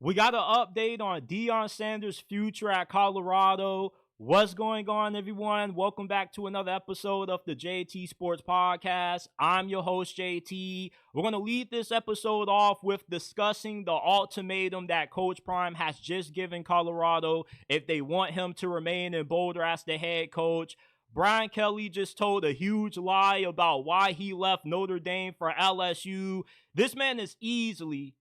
We got an update on Deion Sanders' future at Colorado. What's going on, everyone? Welcome back to another episode of the JT Sports Podcast. I'm your host, JT. We're going to lead this episode off with discussing the ultimatum that Coach Prime has just given Colorado if they want him to remain in Boulder as the head coach. Brian Kelly just told a huge lie about why he left Notre Dame for LSU. This man is easily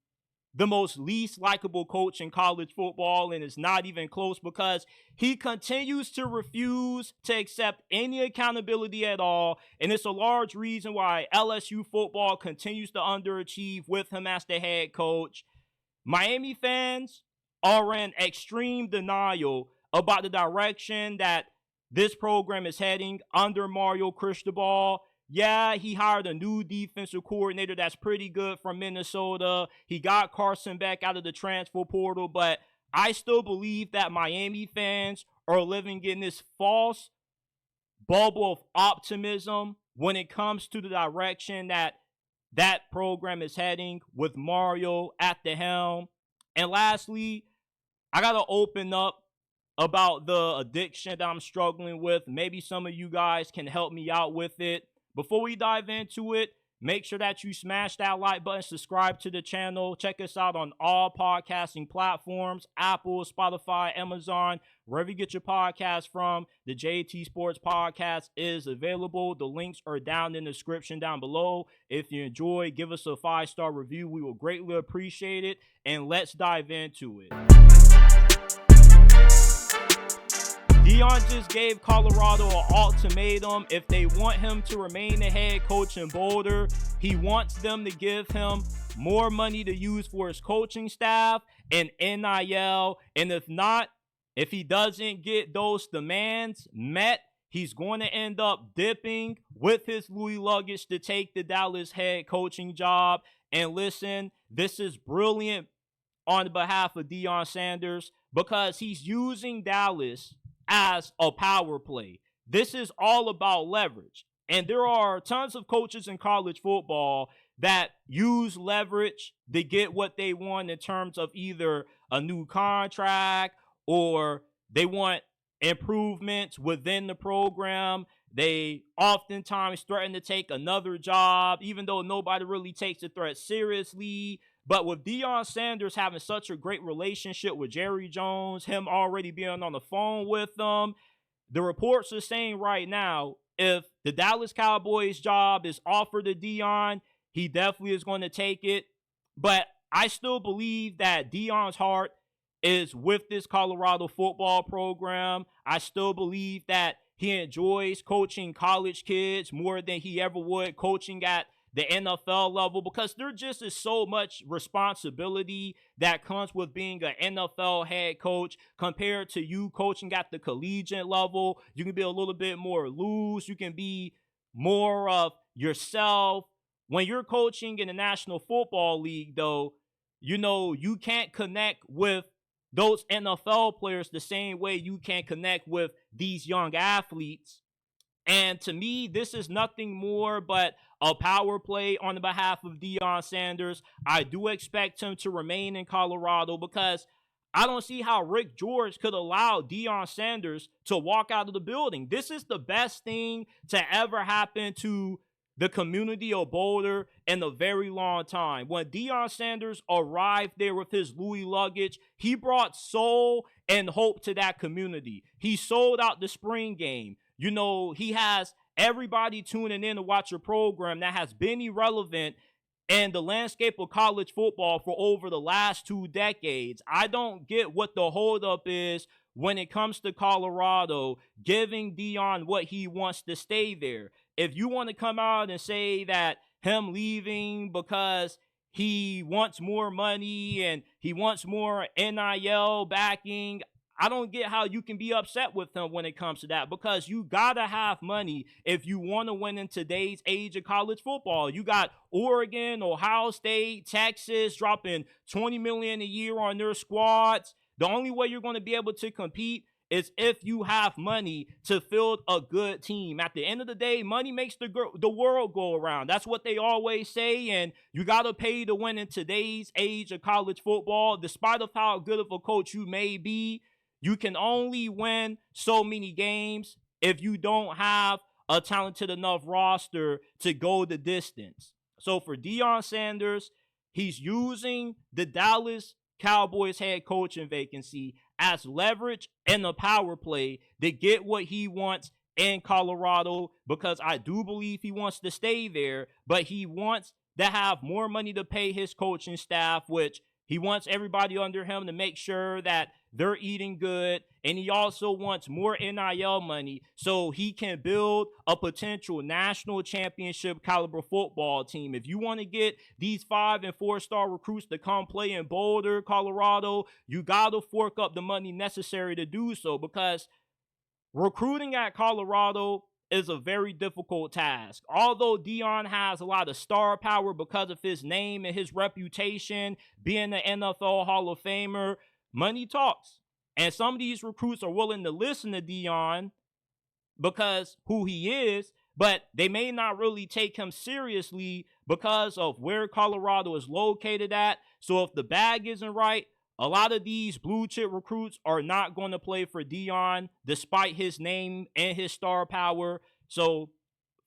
the most least likable coach in college football, and it's not even close because he continues to refuse to accept any accountability at all, and it's a large reason why LSU football continues to underachieve with him as the head coach. Miami fans are in extreme denial about the direction that this program is heading under Mario Cristobal. Yeah, he hired a new defensive coordinator that's pretty good from Minnesota. He got Carson Beck out of the transfer portal, but I still believe that Miami fans are living in this false bubble of optimism when it comes to the direction that program is heading with Mario at the helm. And lastly, I got to open up about the addiction that I'm struggling with. Maybe some of you guys can help me out with it. Before we dive into it, make sure that you smash that like button, subscribe to the channel. Check us out on all podcasting platforms, Apple, Spotify, Amazon, wherever you get your podcast from. The JT Sports Podcast is available. The links are down in the description down below. If you enjoy, give us a 5-star review. We will greatly appreciate it. And let's dive into it. Deion just gave Colorado an ultimatum. If they want him to remain the head coach in Boulder, he wants them to give him more money to use for his coaching staff and NIL. And if not, if he doesn't get those demands met, he's going to end up dipping with his Louis luggage to take the Dallas head coaching job. And listen, this is brilliant on behalf of Deion Sanders because he's using Dallas as a power play. This is all about leverage. And there are tons of coaches in college football that use leverage to get what they want in terms of either a new contract or they want improvements within the program. They oftentimes threaten to take another job, even though nobody really takes the threat seriously. But with Deion Sanders having such a great relationship with Jerry Jones, him already being on the phone with them, the reports are saying right now, if the Dallas Cowboys job is offered to Deion, he definitely is going to take it. But I still believe that Deion's heart is with this Colorado football program. I still believe that he enjoys coaching college kids more than he ever would coaching at the NFL level, because there just is so much responsibility that comes with being an NFL head coach compared to you coaching at the collegiate level. You can be a little bit more loose. You can be more of yourself. When you're coaching in the National Football League, though, you can't connect with those NFL players the same way you can connect with these young athletes. And to me, this is nothing more but a power play on the behalf of Deion Sanders. I do expect him to remain in Colorado because I don't see how Rick George could allow Deion Sanders to walk out of the building. This is the best thing to ever happen to the community of Boulder in a very long time. When Deion Sanders arrived there with his Louis luggage, he brought soul and hope to that community. He sold out the spring game. He has everybody tuning in to watch a program that has been irrelevant in the landscape of college football for over the last 2 decades. I don't get what the holdup is when it comes to Colorado giving Deion what he wants to stay there. If you want to come out and say that him leaving because he wants more money and he wants more NIL backing, I don't get how you can be upset with him when it comes to that, because you gotta have money if you want to win in today's age of college football. You got Oregon, Ohio State, Texas dropping $20 million a year on their squads. The only way you're going to be able to compete is if you have money to field a good team. At the end of the day, money makes the world go around. That's what they always say, and you got to pay to win in today's age of college football. Despite of how good of a coach you may be, you can only win so many games if you don't have a talented enough roster to go the distance. So for Deion Sanders, he's using the Dallas Cowboys head coaching vacancy as leverage in the power play to get what he wants in Colorado, because I do believe he wants to stay there, but he wants to have more money to pay his coaching staff, which he wants everybody under him to make sure that they're eating good. And he also wants more NIL money so he can build a potential national championship caliber football team. If you want to get these 5- and 4-star recruits to come play in Boulder, Colorado, you got to fork up the money necessary to do so, because recruiting at Colorado is a very difficult task. Although Deion has a lot of star power because of his name and his reputation, being an NFL Hall of Famer, money talks. And some of these recruits are willing to listen to Deion because who he is, but they may not really take him seriously because of where Colorado is located at. So if the bag isn't right, a lot of these blue chip recruits are not going to play for Deion despite his name and his star power. So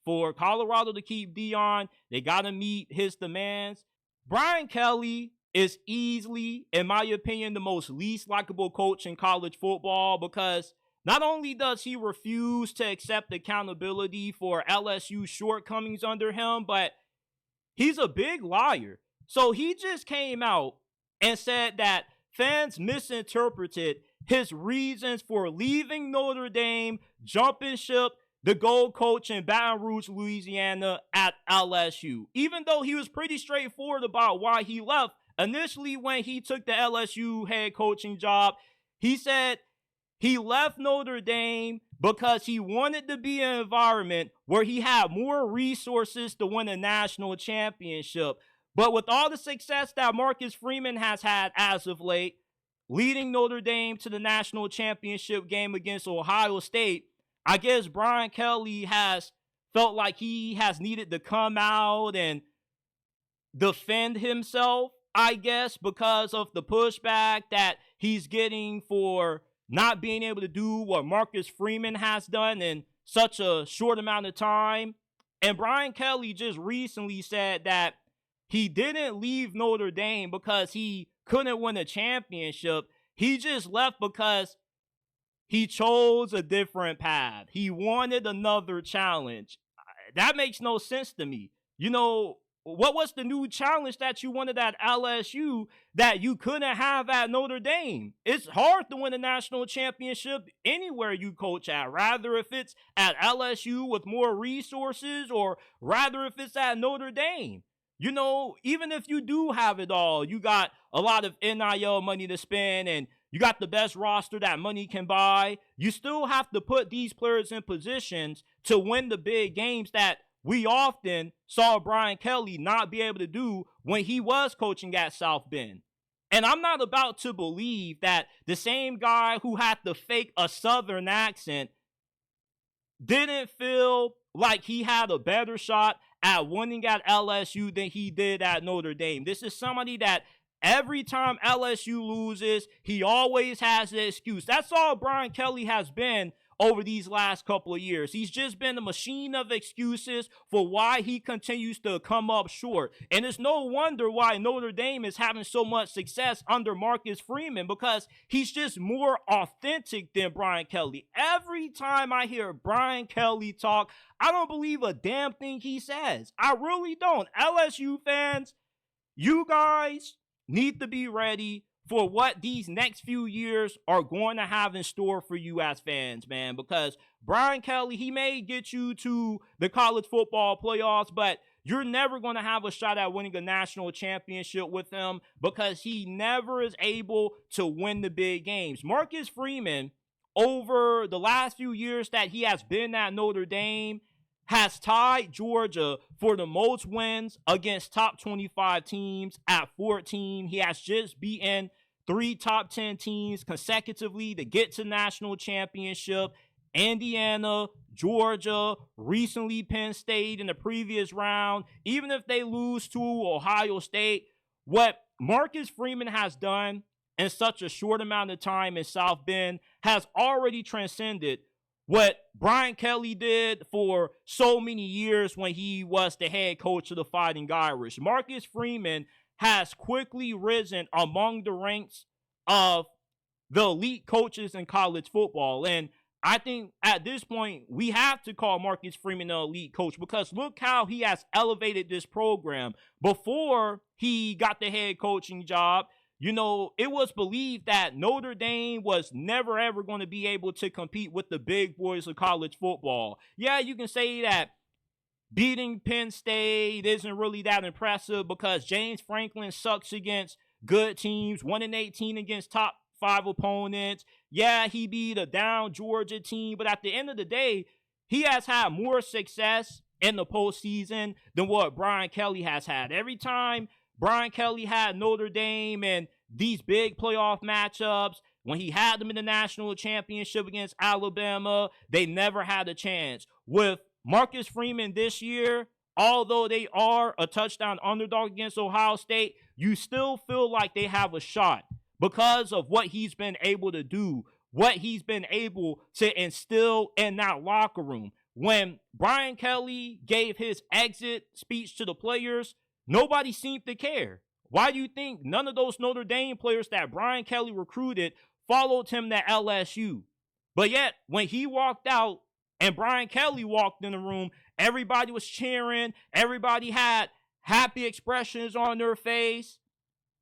for Colorado to keep Deion, they got to meet his demands. Brian Kelly is easily, in my opinion, the most least likable coach in college football, because not only does he refuse to accept accountability for LSU's shortcomings under him, but he's a big liar. So he just came out and said that fans misinterpreted his reasons for leaving Notre Dame, jumping ship, the gold coach in Baton Rouge, Louisiana at LSU. Even though he was pretty straightforward about why he left. Initially, when he took the LSU head coaching job, he said he left Notre Dame because he wanted to be in an environment where he had more resources to win a national championship. But with all the success that Marcus Freeman has had as of late, leading Notre Dame to the national championship game against Ohio State, I guess Brian Kelly has felt like he has needed to come out and defend himself, I guess, because of the pushback that he's getting for not being able to do what Marcus Freeman has done in such a short amount of time. And Brian Kelly just recently said that he didn't leave Notre Dame because he couldn't win a championship. He just left because he chose a different path. He wanted another challenge. That makes no sense to me. You know, what was the new challenge that you wanted at LSU that you couldn't have at Notre Dame? It's hard to win a national championship anywhere you coach at, rather if it's at LSU with more resources or rather if it's at Notre Dame. You know, even if you do have it all, you got a lot of NIL money to spend and you got the best roster that money can buy, you still have to put these players in positions to win the big games that we often saw Brian Kelly not be able to do when he was coaching at South Bend. And I'm not about to believe that the same guy who had to fake a Southern accent didn't feel like he had a better shot at winning at LSU than he did at Notre Dame. This is somebody that every time LSU loses, he always has the excuse. That's all Brian Kelly has been over these last couple of years. He's just been a machine of excuses for why he continues to come up short. And it's no wonder why Notre Dame is having so much success under Marcus Freeman, because he's just more authentic than Brian Kelly. Every time I hear Brian Kelly talk, I don't believe a damn thing he says. I really don't. LSU fans, you guys need to be ready for what these next few years are going to have in store for you as fans, man. Because Brian Kelly, he may get you to the college football playoffs, but you're never going to have a shot at winning a national championship with him because he never is able to win the big games. Marcus Freeman, over the last few years that he has been at Notre Dame, has tied Georgia for the most wins against top 25 teams at 14. He has just beaten 3 top 10 teams consecutively to get to national championship. Indiana, Georgia, recently Penn State in the previous round. Even if they lose to Ohio State, what Marcus Freeman has done in such a short amount of time in South Bend has already transcended what Brian Kelly did for so many years when he was the head coach of the Fighting Irish. Marcus Freeman has quickly risen among the ranks of the elite coaches in college football. And I think at this point, we have to call Marcus Freeman an elite coach because look how he has elevated this program. Before he got the head coaching job, you know, it was believed that Notre Dame was never, ever going to be able to compete with the big boys of college football. Yeah, you can say that beating Penn State isn't really that impressive because James Franklin sucks against good teams, 1-18 against top 5 opponents. Yeah, he beat a down Georgia team, but at the end of the day, he has had more success in the postseason than what Brian Kelly has had. Every time Brian Kelly had Notre Dame and these big playoff matchups, when he had them in the national championship against Alabama, they never had a chance. With Marcus Freeman this year, although they are a touchdown underdog against Ohio State, you still feel like they have a shot because of what he's been able to do, what he's been able to instill in that locker room. When Brian Kelly gave his exit speech to the players, nobody seemed to care. Why do you think none of those Notre Dame players that Brian Kelly recruited followed him to LSU? But yet, when he walked out and Brian Kelly walked in the room, everybody was cheering. Everybody had happy expressions on their face.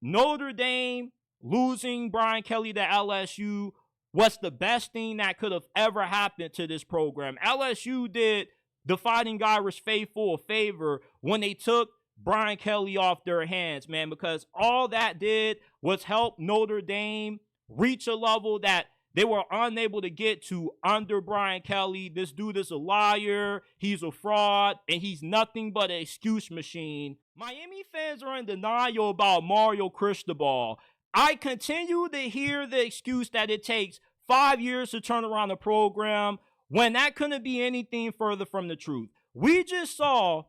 Notre Dame losing Brian Kelly to LSU was the best thing that could have ever happened to this program. LSU did the Fighting Irish faithful a favor when they took Brian Kelly off their hands, man, because all that did was help Notre Dame reach a level that they were unable to get to under Brian Kelly. This dude is a liar, he's a fraud, and he's nothing but an excuse machine. Miami fans are in denial about Mario Cristobal. I continue to hear the excuse that it takes 5 years to turn around a program when that couldn't be anything further from the truth. We just saw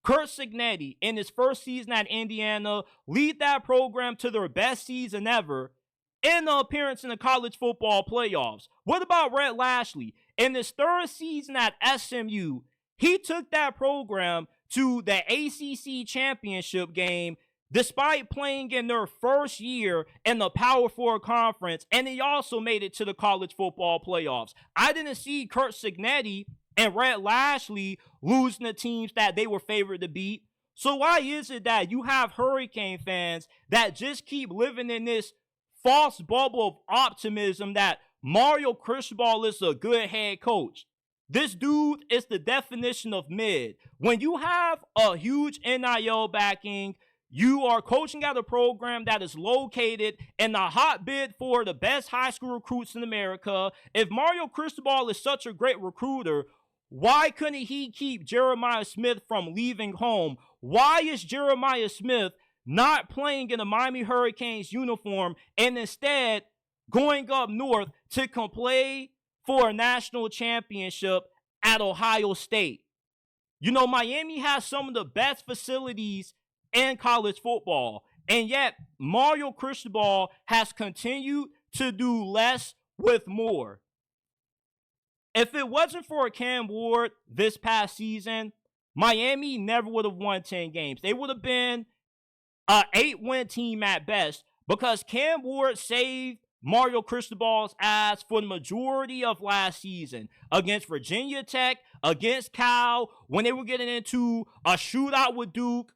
Curt Cignetti in his first season at Indiana lead that program to their best season ever in the appearance in the college football playoffs. What about Rhett Lashlee? In his third season at SMU, he took that program to the ACC championship game despite playing in their first year in the Power 4 conference, and he also made it to the college football playoffs. I didn't see Curt Cignetti and Rhett Lashlee losing the teams that they were favored to beat. So why is it that you have Hurricane fans that just keep living in this false bubble of optimism that Mario Cristobal is a good head coach? This dude is the definition of mid. When you have a huge NIL backing, you are coaching at a program that is located in the hotbed for the best high school recruits in America. If Mario Cristobal is such a great recruiter, why couldn't he keep Jeremiah Smith from leaving home? Why is Jeremiah Smith not playing in a Miami Hurricanes uniform and instead going up north to play for a national championship at Ohio State? You know, Miami has some of the best facilities in college football, and yet Mario Cristobal has continued to do less with more. If it wasn't for Cam Ward this past season, Miami never would have won 10 games. They would have been an 8-win team at best because Cam Ward saved Mario Cristobal's ass for the majority of last season against Virginia Tech, against Cal, when they were getting into a shootout with Duke.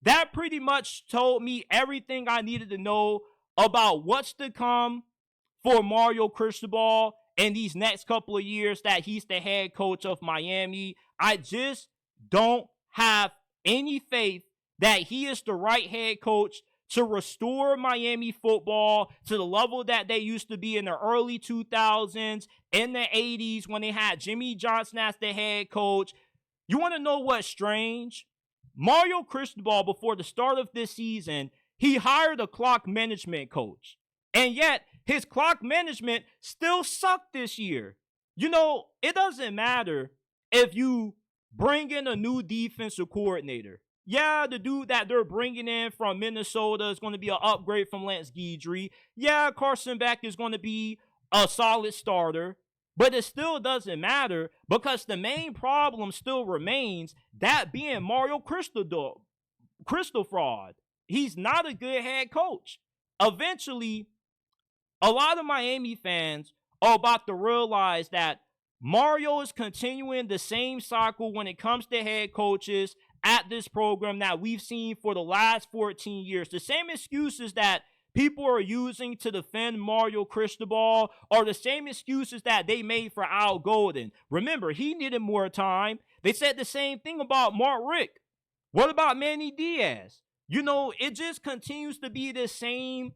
That pretty much told me everything I needed to know about what's to come for Mario Cristobal in these next couple of years that he's the head coach of Miami. I just don't have any faith that he is the right head coach to restore Miami football to the level that they used to be in the early 2000s, in the 80s when they had Jimmy Johnson as the head coach. You want to know what's strange? Mario Cristobal, before the start of this season, he hired a clock management coach. And yet, his clock management still sucked this year. You know, it doesn't matter if you bring in a new defensive coordinator. Yeah, the dude that they're bringing in from Minnesota is going to be an upgrade from Lance Guidry. Yeah, Carson Beck is going to be a solid starter. But it still doesn't matter because the main problem still remains, that being Mario Cristobal. He's not a good head coach. Eventually, a lot of Miami fans are about to realize that Mario is continuing the same cycle when it comes to head coaches at this program that we've seen for the last 14 years. The same excuses that people are using to defend Mario Cristobal are the same excuses that they made for Al Golden. Remember, he needed more time. They said the same thing about Mark Richt. What about Manny Diaz? You know, it just continues to be the same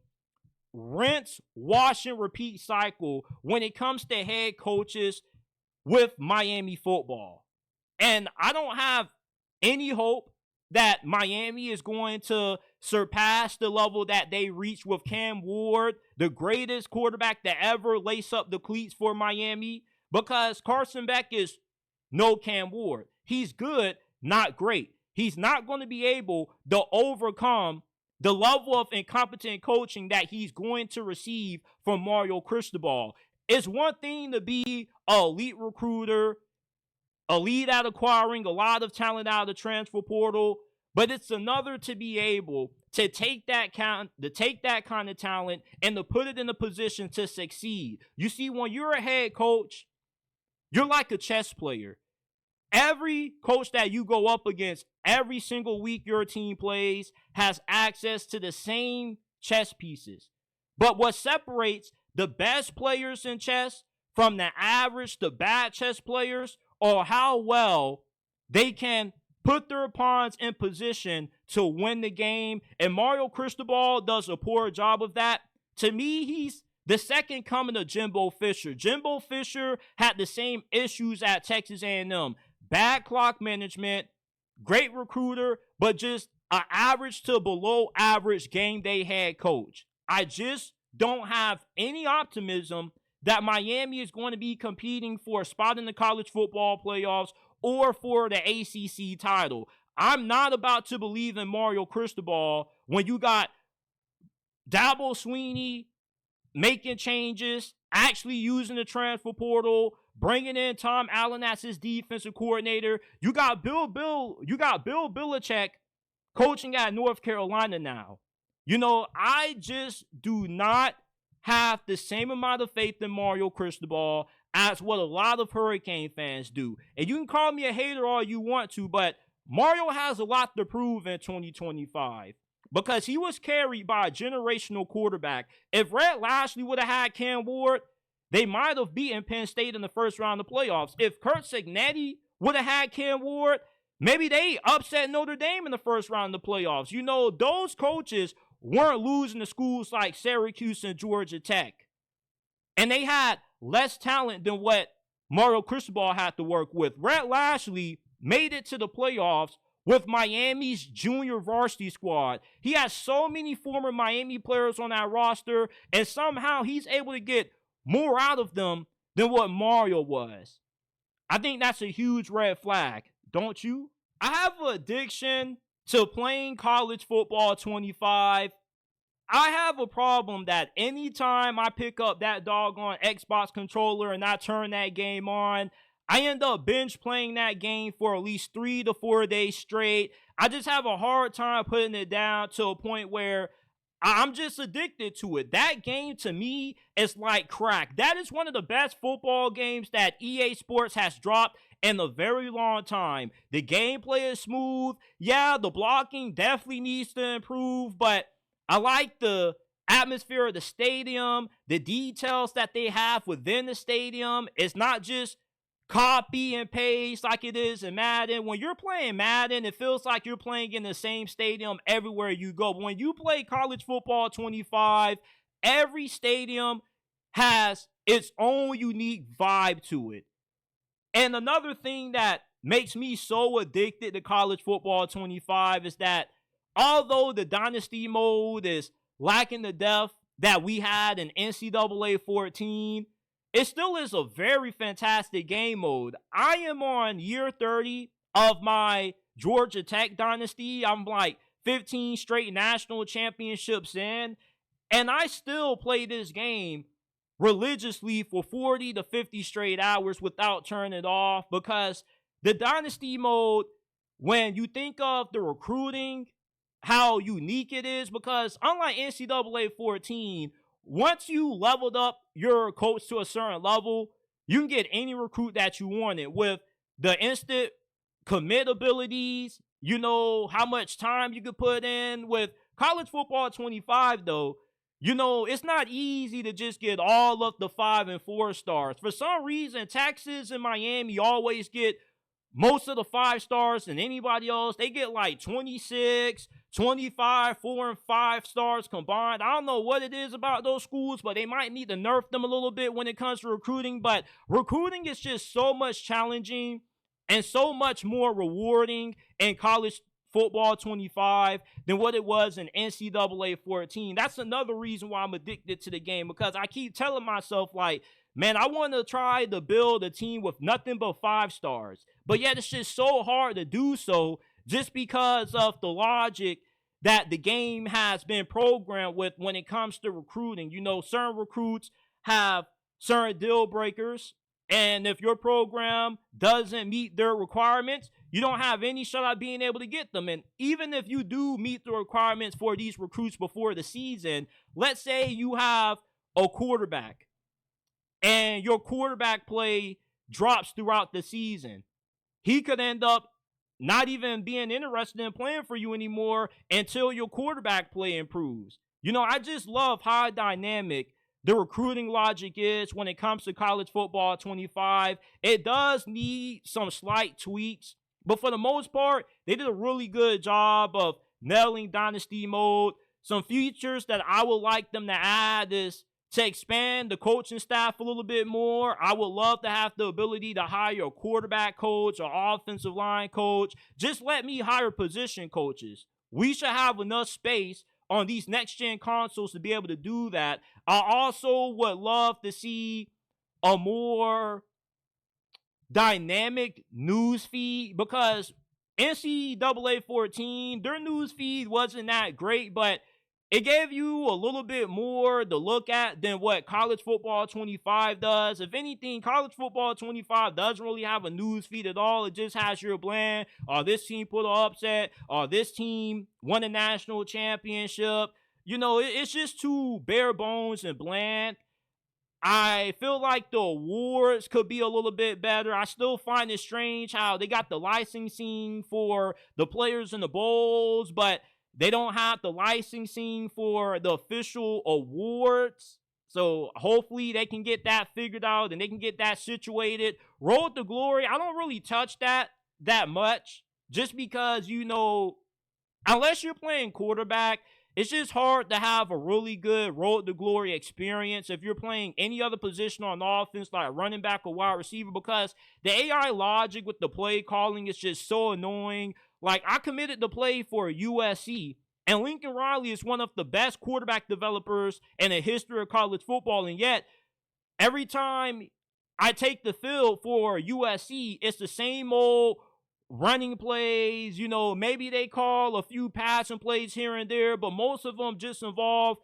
rinse, wash, and repeat cycle when it comes to head coaches with Miami football. And I don't have any hope that Miami is going to surpass the level that they reached with Cam Ward, the greatest quarterback to ever lace up the cleats for Miami, because Carson Beck is no Cam Ward. He's good, not great. He's not going to be able to overcome the level of incompetent coaching that he's going to receive from Mario Cristobal. It's one thing to be an elite recruiter, elite at acquiring a lot of talent out of the transfer portal, but it's another to be able to take that kind of talent and to put it in a position to succeed. You see, when you're a head coach, you're like a chess player. Every coach that you go up against every single week your team plays has access to the same chess pieces. But what separates the best players in chess from the average to bad chess players are how well they can put their opponents in position to win the game. And Mario Cristobal does a poor job of that. To me, he's the second coming of Jimbo Fisher. Jimbo Fisher had the same issues at Texas A&M. Bad clock management, great recruiter, but just an average to below average game day head coach. I just don't have any optimism that Miami is going to be competing for a spot in the college football playoffs or for the ACC title. I'm not about to believe in Mario Cristobal when you got Dabo Swinney making changes, actually using the transfer portal, bringing in Tom Allen as his defensive coordinator. You got Bill Belichick coaching at North Carolina now. You know, I just do not have the same amount of faith in Mario Cristobal as what a lot of Hurricane fans do. And you can call me a hater all you want to, but Mario has a lot to prove in 2025 because he was carried by a generational quarterback. If Rhett Lashley would have had Cam Ward, they might have beaten Penn State in the first round of the playoffs. If Kurt Cignetti would have had Cam Ward, maybe they upset Notre Dame in the first round of the playoffs. You know, those coaches weren't losing to schools like Syracuse and Georgia Tech. And they had less talent than what Mario Cristobal had to work with. Rhett Lashley made it to the playoffs with Miami's junior varsity squad. He has so many former Miami players on that roster, and somehow he's able to get more out of them than what Mario was. I think that's a huge red flag, don't you? I have an addiction to playing college football 25. I have a problem that anytime I pick up that doggone Xbox controller and I turn that game on, I end up binge playing that game for at least 3 to 4 days straight. I just have a hard time putting it down to a point where I'm just addicted to it. That game to me is like crack. That is one of the best football games that EA Sports has dropped in a very long time. The gameplay is smooth. Yeah, the blocking definitely needs to improve, but I like the atmosphere of the stadium, the details that they have within the stadium. It's not just copy and paste like it is in Madden. When you're playing Madden, it feels like you're playing in the same stadium everywhere you go. But when you play college football 25, every stadium has its own unique vibe to it. And another thing that makes me so addicted to college football 25 is that although the dynasty mode is lacking the depth that we had in NCAA 14, it still is a very fantastic game mode. I am on year 30 of my Georgia Tech dynasty. I'm like 15 straight national championships in, and I still play this game religiously for 40 to 50 straight hours without turning it off, because the dynasty mode, when you think of the recruiting, how unique it is, because unlike NCAA 14, once you leveled up your coach to a certain level, you can get any recruit that you wanted with the instant commit abilities, how much time you could put in. With college football 25, though, it's not easy to just get all of the 5 and 4 stars. For some reason, Texas and Miami always get most of the 5 stars than anybody else. They get like 26, 25, 4 and 5 stars combined. I don't know what it is about those schools, but they might need to nerf them a little bit when it comes to recruiting. But recruiting is just so much challenging and so much more rewarding in college football 25 than what it was in NCAA 14. That's another reason why I'm addicted to the game, because I keep telling myself, like, man, I want to try to build a team with nothing but 5 stars. But yet it's just so hard to do so, just because of the logic that the game has been programmed with when it comes to recruiting. Certain recruits have certain deal breakers, and if your program doesn't meet their requirements, you don't have any shot at being able to get them. And even if you do meet the requirements for these recruits before the season, let's say you have a quarterback and your quarterback play drops throughout the season, he could end up not even being interested in playing for you anymore until your quarterback play improves. I just love how dynamic the recruiting logic is when it comes to college football 25. It does need some slight tweaks, but for the most part, they did a really good job of nailing dynasty mode. Some features that I would like them to add is to expand the coaching staff a little bit more. I would love to have the ability to hire a quarterback coach or offensive line coach. Just let me hire position coaches. We should have enough space on these next-gen consoles to be able to do that. I also would love to see a more dynamic news feed, because NCAA 14, their news feed wasn't that great, but it gave you a little bit more to look at than what college football 25 does. If anything, college football 25 doesn't really have a news feed at all. It just has your bland, this team put an upset, this team won a national championship. It's just too bare bones and bland. I feel like the awards could be a little bit better. I still find it strange how they got the licensing for the players in the bowls, but they don't have the licensing for the official awards. So hopefully they can get that figured out and they can get that situated. Road to Glory, I don't really touch that much, just because, unless you're playing quarterback, it's just hard to have a really good Road to Glory experience if you're playing any other position on offense, like running back or wide receiver, because the AI logic with the play calling is just so annoying. Like, I committed to play for USC, and Lincoln Riley is one of the best quarterback developers in the history of college football, and yet every time I take the field for USC, it's the same old running plays. Maybe they call a few passing plays here and there, but most of them just involve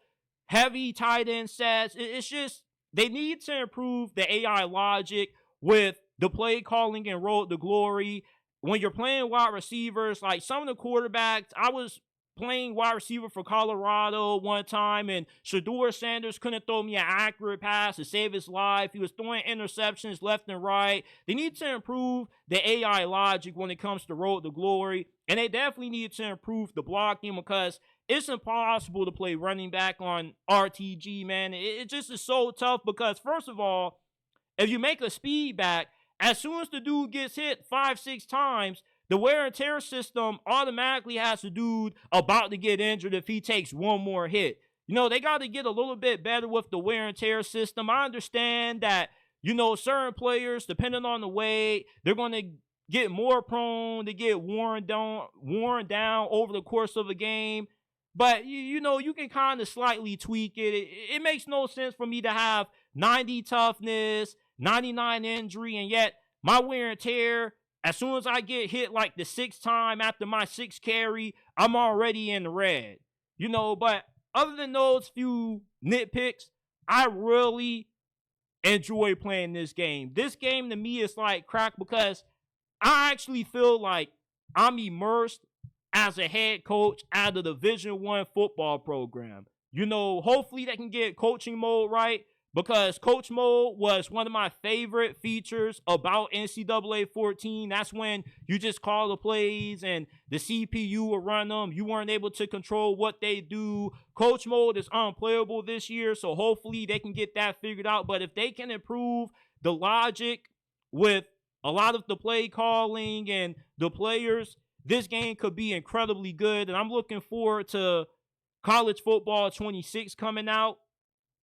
heavy tight end sets. It's just, they need to improve the AI logic with the play calling and Road to Glory. When you're playing wide receivers, like some of the quarterbacks, I was playing wide receiver for Colorado one time, and Deion Sanders couldn't throw me an accurate pass to save his life. He was throwing interceptions left and right. They need to improve the AI logic when it comes to Road to Glory, and they definitely need to improve the blocking, because it's impossible to play running back on RTG, man. It just is so tough, because first of all, if you make a speed back, as soon as the dude gets hit 5-6 times, the wear and tear system automatically has the dude about to get injured if he takes one more hit. They got to get a little bit better with the wear and tear system. I understand that, certain players, depending on the weight, they're going to get more prone to get worn down over the course of a game. But, you know, you can kind of slightly tweak it. It makes no sense for me to have 90 toughness, 99 injury, and yet my wear and tear, as soon as I get hit like the sixth time after my sixth carry, I'm already in the red. You know, but other than those few nitpicks, I really enjoy playing this game. This game to me is like crack because I actually feel like I'm immersed as a head coach at a Division I football program. You know, hopefully they can get coaching mode right, because coach mode was one of my favorite features about NCAA 14. That's when you just call the plays and the CPU will run them. You weren't able to control what they do. Coach mode is unplayable this year, so hopefully they can get that figured out. But if they can improve the logic with a lot of the play calling and the players, this game could be incredibly good. And I'm looking forward to College Football 26 coming out.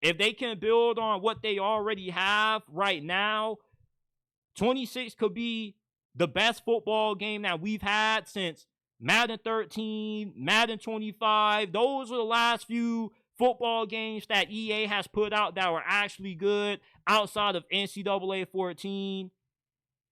If they can build on what they already have right now, 26 could be the best football game that we've had since Madden 13, Madden 25. Those are the last few football games that EA has put out that were actually good outside of NCAA 14.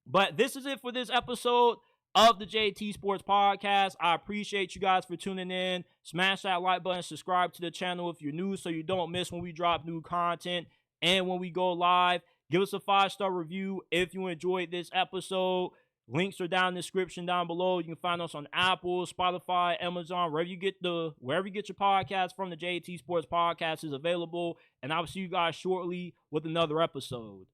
But this is it for this episode of the JT Sports Podcast. I appreciate you guys for tuning in. Smash that like button, subscribe to the channel if you're new so you don't miss when we drop new content and when we go live. Give us a 5-star review if you enjoyed this episode. Links are down in the description down below. You can find us on Apple, Spotify, Amazon, wherever you get your podcast from. The JT Sports Podcast is available. And I'll see you guys shortly with another episode.